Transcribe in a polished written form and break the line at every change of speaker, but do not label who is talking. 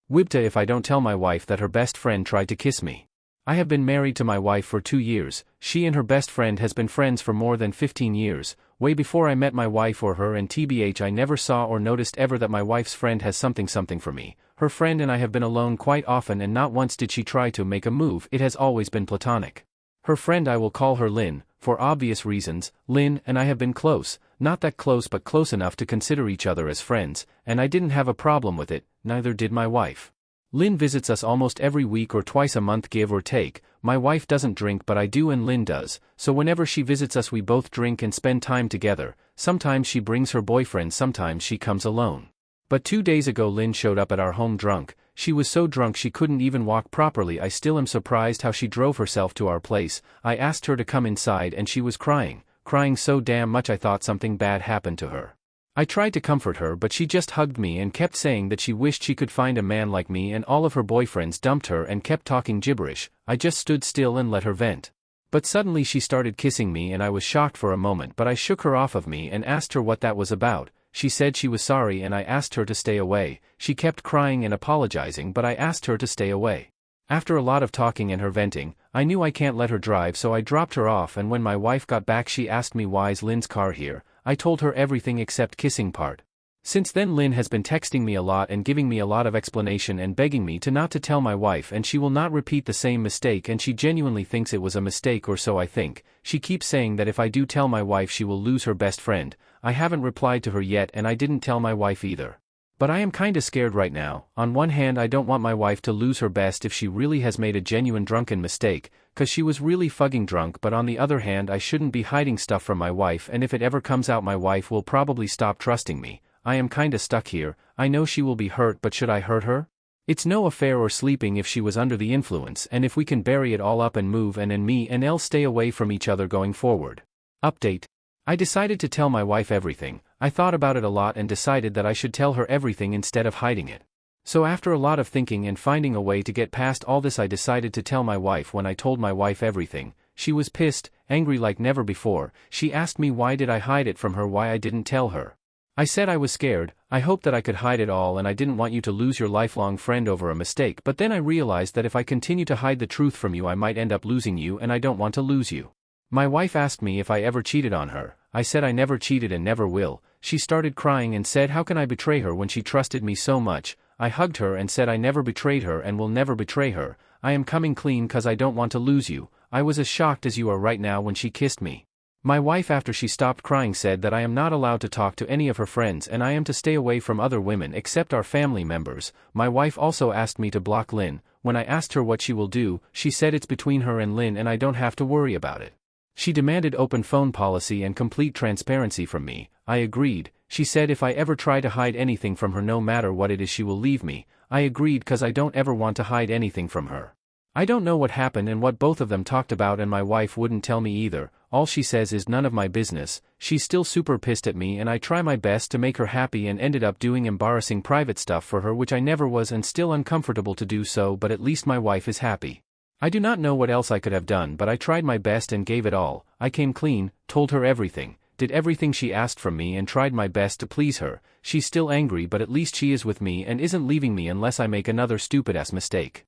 WIBTA if I don't tell my wife that her best friend tried to kiss me. I have been married to my wife for 2 years, she and her best friend has been friends for more than 15 years, way before I met my wife or her, and TBH I never saw or noticed ever that my wife's friend has something for me. Her friend and I have been alone quite often and not once did she try to make a move, it has always been platonic. Her friend, I will call her Lynn, for obvious reasons. Lynn and I have been close, not that close but close enough to consider each other as friends, and I didn't have a problem with it, neither did my wife. Lynn visits us almost every week or twice a month give or take. My wife doesn't drink but I do and Lynn does, so whenever she visits us we both drink and spend time together. Sometimes she brings her boyfriend, sometimes she comes alone. But 2 days ago Lynn showed up at our home drunk. She was so drunk she couldn't even walk properly. I still am surprised how she drove herself to our place. I asked her to come inside and she was crying so damn much I thought something bad happened to her. I tried to comfort her but she just hugged me and kept saying that she wished she could find a man like me and all of her boyfriends dumped her and kept talking gibberish. I just stood still and let her vent. But suddenly she started kissing me and I was shocked for a moment, but I shook her off of me and asked her what that was about. She said she was sorry and I asked her to stay away. She kept crying and apologizing but I asked her to stay away. After a lot of talking and her venting, I knew I can't let her drive so I dropped her off, and when my wife got back she asked me why's Lynn's car here. I told her everything except kissing part. Since then Lynn has been texting me a lot and giving me a lot of explanation and begging me to not to tell my wife and she will not repeat the same mistake, and she genuinely thinks it was a mistake, or so I think. She keeps saying that if I do tell my wife she will lose her best friend. I haven't replied to her yet and I didn't tell my wife either. But I am kinda scared right now. On one hand I don't want my wife to lose her best if she really has made a genuine drunken mistake, cause she was really fucking drunk, but on the other hand I shouldn't be hiding stuff from my wife, and if it ever comes out my wife will probably stop trusting me. I am kinda stuck here. I know she will be hurt, but should I hurt her? It's no affair or sleeping if she was under the influence, and if we can bury it all up and move and me and Elle stay away from each other going forward. Update. I decided to tell my wife everything. I thought about it a lot and decided that I should tell her everything instead of hiding it. So after a lot of thinking and finding a way to get past all this I decided to tell my wife. When I told my wife everything, she was pissed, angry like never before. She asked me why did I hide it from her, why I didn't tell her. I said I was scared. I hoped that I could hide it all and I didn't want you to lose your lifelong friend over a mistake, but then I realized that if I continue to hide the truth from you I might end up losing you and I don't want to lose you. My wife asked me if I ever cheated on her. I said I never cheated and never will. She started crying and said how can I betray her when she trusted me so much. I hugged her and said I never betrayed her and will never betray her. I am coming clean cause I don't want to lose you. I was as shocked as you are right now when she kissed me. My wife, after she stopped crying, said that I am not allowed to talk to any of her friends and I am to stay away from other women except our family members. My wife also asked me to block Lynn. When I asked her what she will do, she said it's between her and Lynn and I don't have to worry about it. She demanded open phone policy and complete transparency from me. I agreed. She said if I ever try to hide anything from her no matter what it is she will leave me. I agreed cause I don't ever want to hide anything from her. I don't know what happened and what both of them talked about and my wife wouldn't tell me either. All she says is none of my business. She's still super pissed at me and I try my best to make her happy and ended up doing embarrassing private stuff for her which I never was and still uncomfortable to do so, but at least my wife is happy. I do not know what else I could have done, but I tried my best and gave it all. I came clean, told her everything, did everything she asked from me and tried my best to please her. She's still angry but at least she is with me and isn't leaving me unless I make another stupid ass mistake.